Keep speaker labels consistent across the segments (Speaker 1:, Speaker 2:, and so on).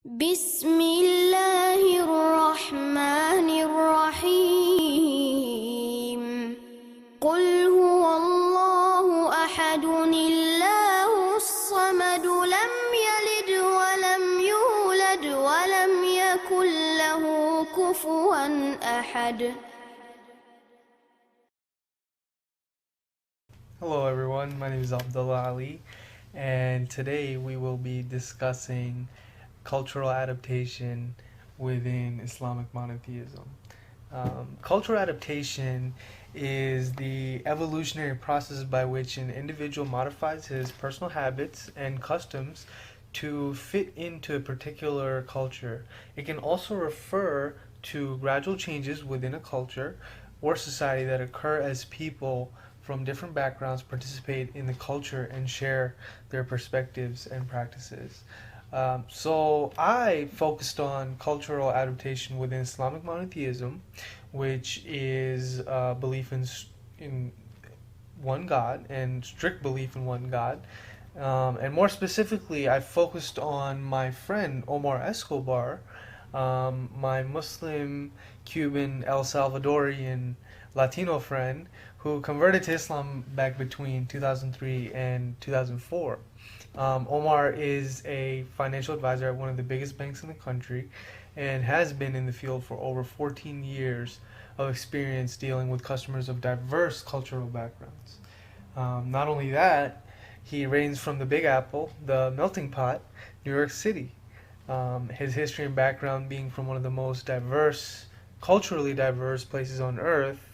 Speaker 1: بسم الله الرحمن الرحيم قل هو الله أحد الله الصمد لم يلد ولم يولد ولم يكن له كفوا أحد.
Speaker 2: Hello everyone, my name is Abdullah Ali, and today we will be discussing cultural adaptation within Islamic monotheism. Cultural adaptation is the evolutionary process by which an individual modifies his personal habits and customs to fit into a particular culture. It can also refer to gradual changes within a culture or society that occur as people from different backgrounds participate in the culture and share their perspectives and practices. So I focused on cultural adaptation within Islamic monotheism, which is belief in one God and strict belief in one God. And more specifically, I focused on my friend Omar Escobar, my Muslim, Cuban, El Salvadorian, Latino friend who converted to Islam back between 2003 and 2004. Omar is a financial advisor at one of the biggest banks in the country and has been in the field for over 14 years of experience dealing with customers of diverse cultural backgrounds. Not only that, he reigns from the Big Apple, the melting pot, New York City. His history and background being from one of the most diverse, culturally diverse places on earth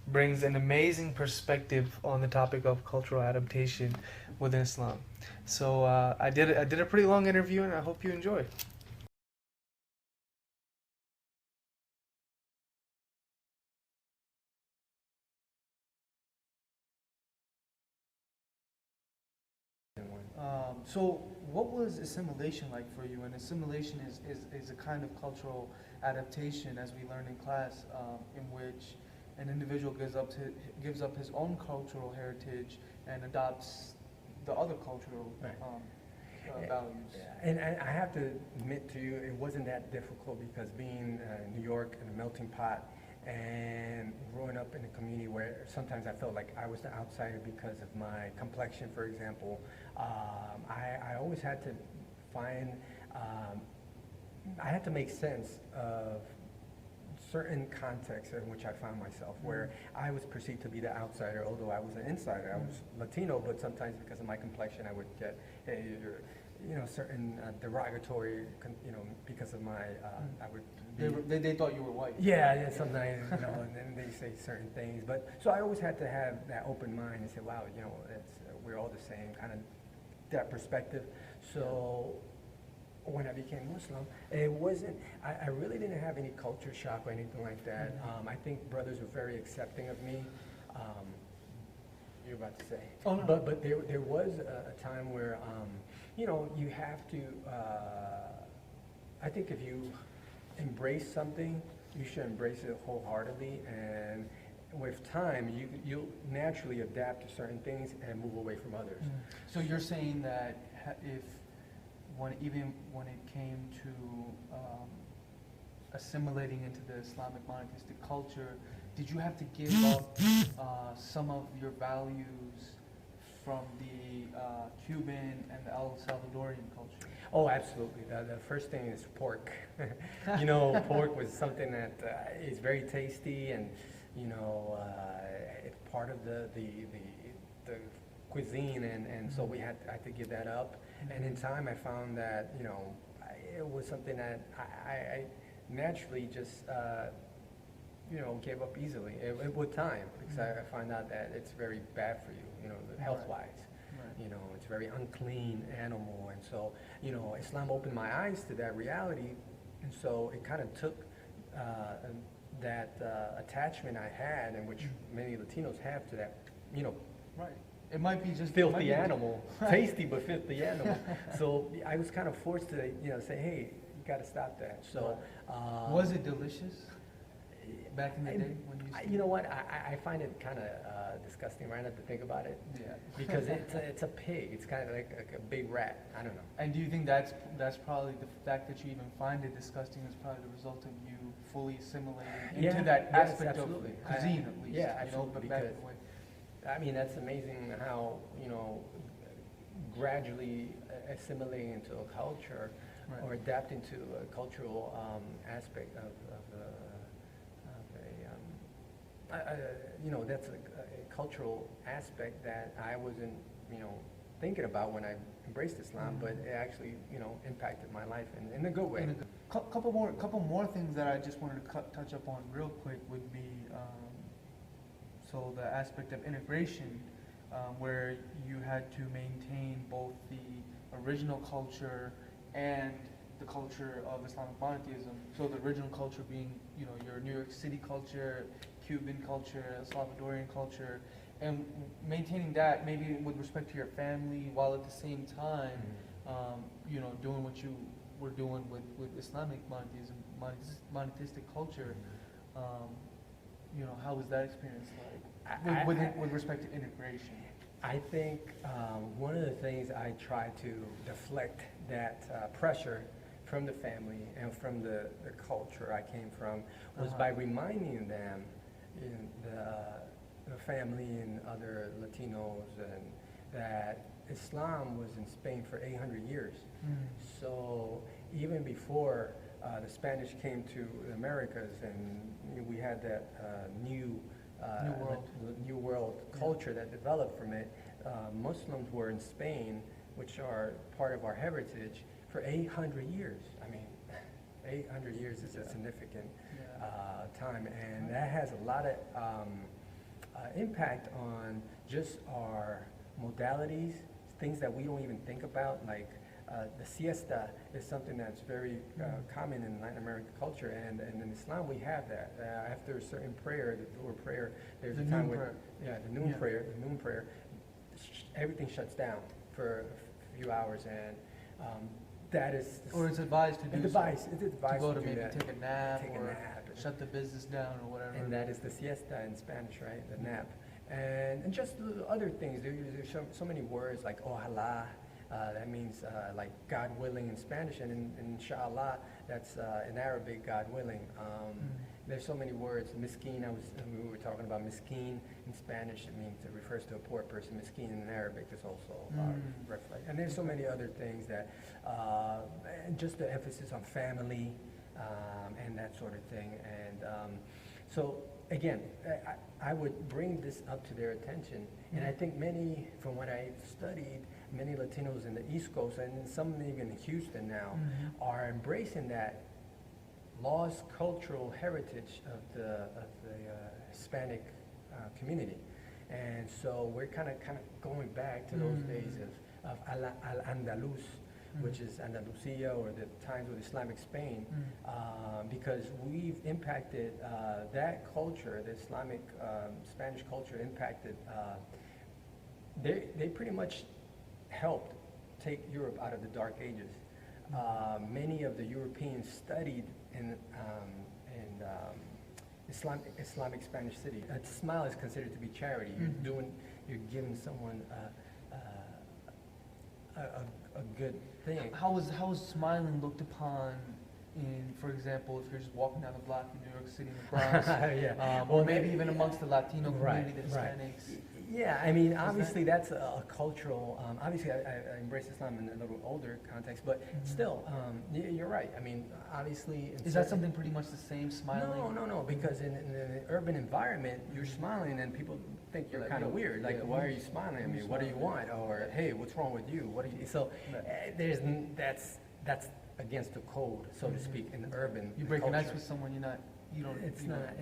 Speaker 2: brings an amazing perspective on the topic of cultural adaptation within Islam. So I did a pretty long interview, and I hope you enjoy. So what was assimilation like for you? And assimilation is a kind of cultural adaptation, as we learned in class, in which an individual gives up his own cultural heritage and adopts the other cultural
Speaker 3: Right.
Speaker 2: values.
Speaker 3: And I have to admit to you, it wasn't that difficult because being New York and a melting pot and growing up in a community where sometimes I felt like I was the outsider because of my complexion, for example, I always had to find, I had to make sense of certain contexts in which I found myself, where I was perceived to be the outsider, although I was an insider. I was Latino, but sometimes because of my complexion, I would get, hey, you're, certain derogatory, because of my, I would.
Speaker 2: They thought you were white.
Speaker 3: Yeah, sometimes, and then they say certain things. But so I always had to have that open mind and say, wow, we're all the same, kind of that perspective. So when I became Muslim, it wasn't, I really didn't have any culture shock or anything like that. I think brothers were very accepting of me. You're about to say.
Speaker 2: Oh, no.
Speaker 3: But there was a time where, you have to, I think if you embrace something, you should embrace it wholeheartedly, and with time, you'll naturally adapt to certain things and move away from others.
Speaker 2: So you're saying that even when it came to assimilating into the Islamic monotheistic culture, did you have to give up some of your values from the Cuban and the El Salvadorian culture?
Speaker 3: Oh, absolutely. The first thing is pork. Pork was something that is very tasty, and it's part of the cuisine, and so I had to give that up. And in time, I found that it was something that I naturally just gave up easily with time, because I found out that it's very bad for you, health-wise.
Speaker 2: Right.
Speaker 3: It's a very unclean animal, and so Islam opened my eyes to that reality, and so it kind of took that attachment I had, and which many Latinos have to that,
Speaker 2: Right. It might be just
Speaker 3: filthy animal, tasty but filthy animal. So I was kind of forced to, say, hey, you got to stop that. So
Speaker 2: was it delicious? back in the day when you used to?
Speaker 3: You know what? I find it kind of disgusting right now to think about it.
Speaker 2: Yeah.
Speaker 3: Because it's a pig. It's kind of like a big rat. I don't know.
Speaker 2: And do you think that's probably the fact that you even find it disgusting is probably the result of you fully assimilating into that
Speaker 3: yes,
Speaker 2: aspect
Speaker 3: absolutely.
Speaker 2: of cuisine at least?
Speaker 3: Yeah,
Speaker 2: you know,
Speaker 3: absolutely.
Speaker 2: but back
Speaker 3: Because,
Speaker 2: in the way.
Speaker 3: I mean, that's amazing how, gradually assimilating into a culture
Speaker 2: Right.
Speaker 3: or adapting to a cultural aspect of that's a cultural aspect that I wasn't, thinking about when I embraced Islam, but it actually, impacted my life in a good way.
Speaker 2: Couple more things that I just wanted to touch up on real quick would be so the aspect of integration, where you had to maintain both the original culture and the culture of Islamic monotheism. So the original culture being, your New York City culture, Cuban culture, Salvadorian culture, and maintaining that maybe with respect to your family, while at the same time, doing what you were doing with Islamic monotheism, monotheistic culture. How was that experience like with respect to integration?
Speaker 3: I think one of the things I try to deflect that pressure from the family and from the culture I came from was by reminding them, the family and other Latinos, and that Islam was in Spain for 800 years. So even before the Spanish came to the Americas, and we had that new world culture that developed from it, Muslims were in Spain, which are part of our heritage, for 800 years. I mean, 800 years is a significant time, and that has a lot of impact on just our modalities, things that we don't even think about, like the siesta is something that's very common in Latin American culture, and in Islam we have that. After a certain prayer, the Dhuhr prayer, there's a time when, the noon prayer, everything shuts down for a few hours, and that is...
Speaker 2: Or it's advised to do
Speaker 3: it's advised
Speaker 2: to go to
Speaker 3: do
Speaker 2: maybe
Speaker 3: that.
Speaker 2: take a nap
Speaker 3: Take a
Speaker 2: or
Speaker 3: nap.
Speaker 2: shut the business down or whatever.
Speaker 3: And that is the siesta in Spanish, right? The nap. And just other things. There's so many words like ojalá, that means like God willing in Spanish, and in inshallah, that's in Arabic, God willing. There's so many words. Miskin, we were talking about miskin in Spanish. It refers to a poor person. Miskin in Arabic is also reflect. And there's so many other things that, and just the emphasis on family and that sort of thing. And so again, I would bring this up to their attention, and I think many, from what I've studied, many Latinos in the East Coast, and some even in Houston now, are embracing that lost cultural heritage of the Hispanic community. And so we're kind of going back to those days of Al-Andalus, which is Andalusia, or the times with Islamic Spain, because we've impacted that culture, the Islamic Spanish culture impacted, they pretty much helped take Europe out of the Dark Ages. Many of the Europeans studied in Islamic Spanish city. A smile is considered to be charity. You're giving someone a good thing.
Speaker 2: How was smiling looked upon in, for example, if you're just walking down the block in New York City, in the Bronx, or maybe even amongst the Latino community, the Hispanics?
Speaker 3: Yeah, I mean, obviously that's a cultural, obviously I embrace Islam in a little older context, but still, you're right. I mean, obviously...
Speaker 2: Is that something pretty much the same, smiling?
Speaker 3: No, because in an urban environment, you're smiling and people think you're kind of weird. Like, why are you smiling? I mean, what do you want? Or, hey, what's wrong with you? What do you... So, that's against the code, so to speak, in urban
Speaker 2: You break
Speaker 3: culture.
Speaker 2: ice with someone, you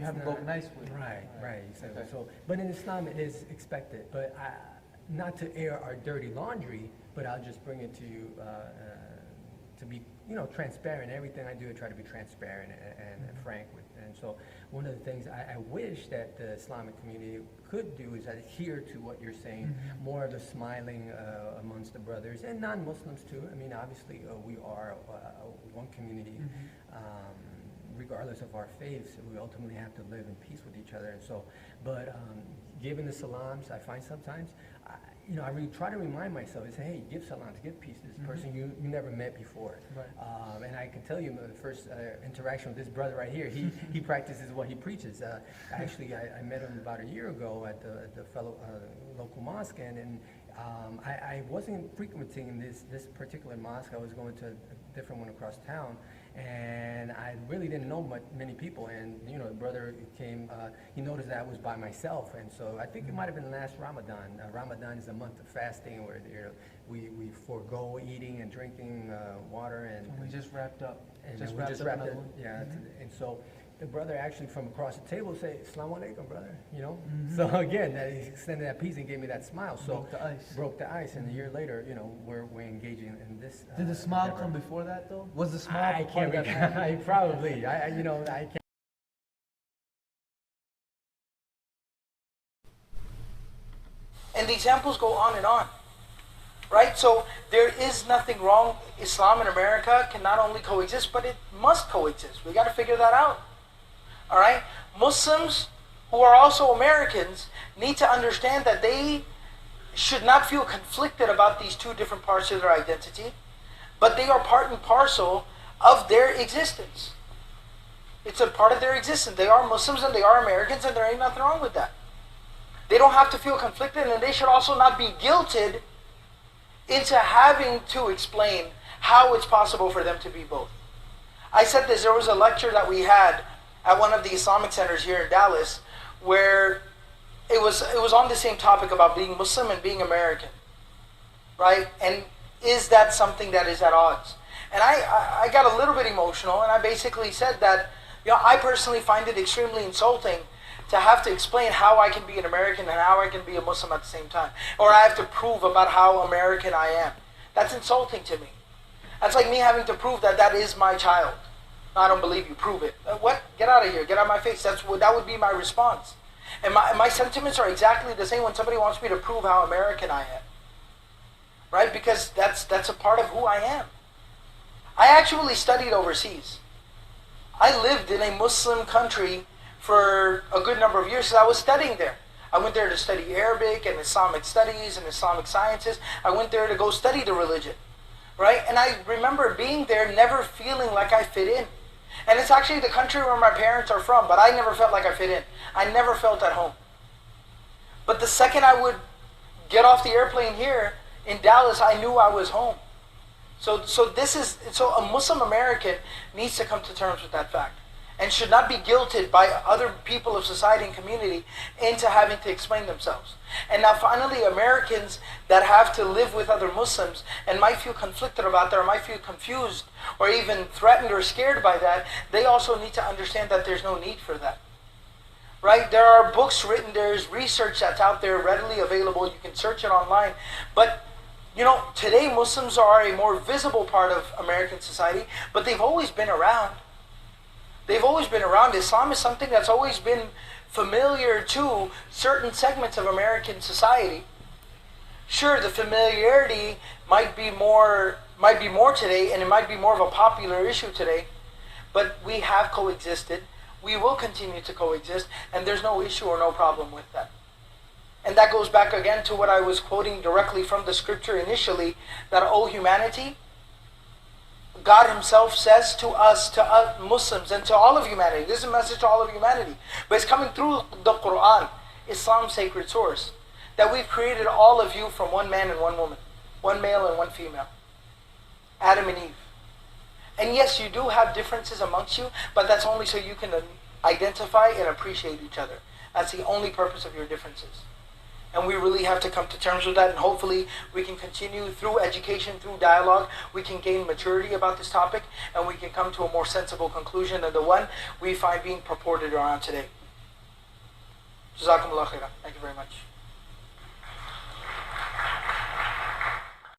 Speaker 2: haven't broken ice with.
Speaker 3: Right. Exactly. Okay. So, but in Islam it is expected. But not to air our dirty laundry, but I'll just bring it to you to be, transparent. Everything I do, I try to be transparent and frank with. And so, one of the things I wish that the Islamic community could do is adhere to what you're saying, more of the smiling amongst the brothers and non-Muslims too. I mean, obviously we are one community, regardless of our faiths, we ultimately have to live in peace with each other. And so, but giving the salams, I find sometimes, I really try to remind myself, I say, hey, give salams, give peace to this person you never met before.
Speaker 2: Right.
Speaker 3: And I can tell you, the first interaction with this brother right here, he practices what he preaches. Actually, I met him about a year ago at the fellow local mosque, and I wasn't frequenting this particular mosque. I was going to a different one across town, and I really didn't know many people. And the brother came. He noticed that I was by myself, and so I think it might have been last Ramadan. Ramadan is a month of fasting where we forego eating and drinking water, and
Speaker 2: we just wrapped up.
Speaker 3: And we just wrapped it. Yeah, and so. The brother actually from across the table said, "Assalamu alaikum, brother." So again, he extended that peace and gave me that smile. So broke the ice, and a year later, we're engaging in this.
Speaker 2: Did the smile come before that though? Was the smile?
Speaker 3: I can't. Probably. I can't.
Speaker 4: And the examples go on and on, right? So there is nothing wrong. Islam and America can not only coexist, but it must coexist. We got to figure that out. All right? Muslims who are also Americans need to understand that they should not feel conflicted about these two different parts of their identity, but they are part and parcel of their existence. It's a part of their existence. They are Muslims and they are Americans, and there ain't nothing wrong with that. They don't have to feel conflicted, and they should also not be guilted into having to explain how it's possible for them to be both. I said this, there was a lecture that we had at one of the Islamic centers here in Dallas where it was on the same topic about being Muslim and being American, right? And is that something that is at odds? And I got a little bit emotional, and I basically said that I personally find it extremely insulting to have to explain how I can be an American and how I can be a Muslim at the same time. Or I have to prove about how American I am. That's insulting to me. That's like me having to prove that that is my child. I don't believe you, prove it. What? Get out of here, get out of my face. That would be my response. And my sentiments are exactly the same when somebody wants me to prove how American I am. Right? Because that's a part of who I am. I actually studied overseas. I lived in a Muslim country for a good number of years, so I was studying there. I went there to study Arabic and Islamic studies and Islamic sciences. I went there to go study the religion, right? And I remember being there never feeling like I fit in. And it's actually the country where my parents are from, but I never felt like I fit in. I never felt at home. But the second I would get off the airplane here in Dallas, I knew I was home. So a Muslim American needs to come to terms with that fact, and should not be guilted by other people of society and community into having to explain themselves. And now finally, Americans that have to live with other Muslims and might feel conflicted about that, or might feel confused or even threatened or scared by that, they also need to understand that there's no need for that. Right? There are books written, there's research that's out there readily available, you can search it online. But today Muslims are a more visible part of American society, but they've always been around. They've always been around. Islam is something that's always been familiar to certain segments of American society. Sure, the familiarity might be more today, and it might be more of a popular issue today, but we have coexisted. We will continue to coexist, and there's no issue or no problem with that. And that goes back again to what I was quoting directly from the scripture initially, that, O humanity, God Himself says to us Muslims, and to all of humanity. This is a message to all of humanity. But it's coming through the Quran, Islam's sacred source, that we've created all of you from one man and one woman, one male and one female, Adam and Eve. And yes, you do have differences amongst you, but that's only so you can identify and appreciate each other. That's the only purpose of your differences. And we really have to come to terms with that, and hopefully we can continue through education, through dialogue, we can gain maturity about this topic, and we can come to a more sensible conclusion than the one we find being purported around today. Jazakumullah khairan. Thank you very much.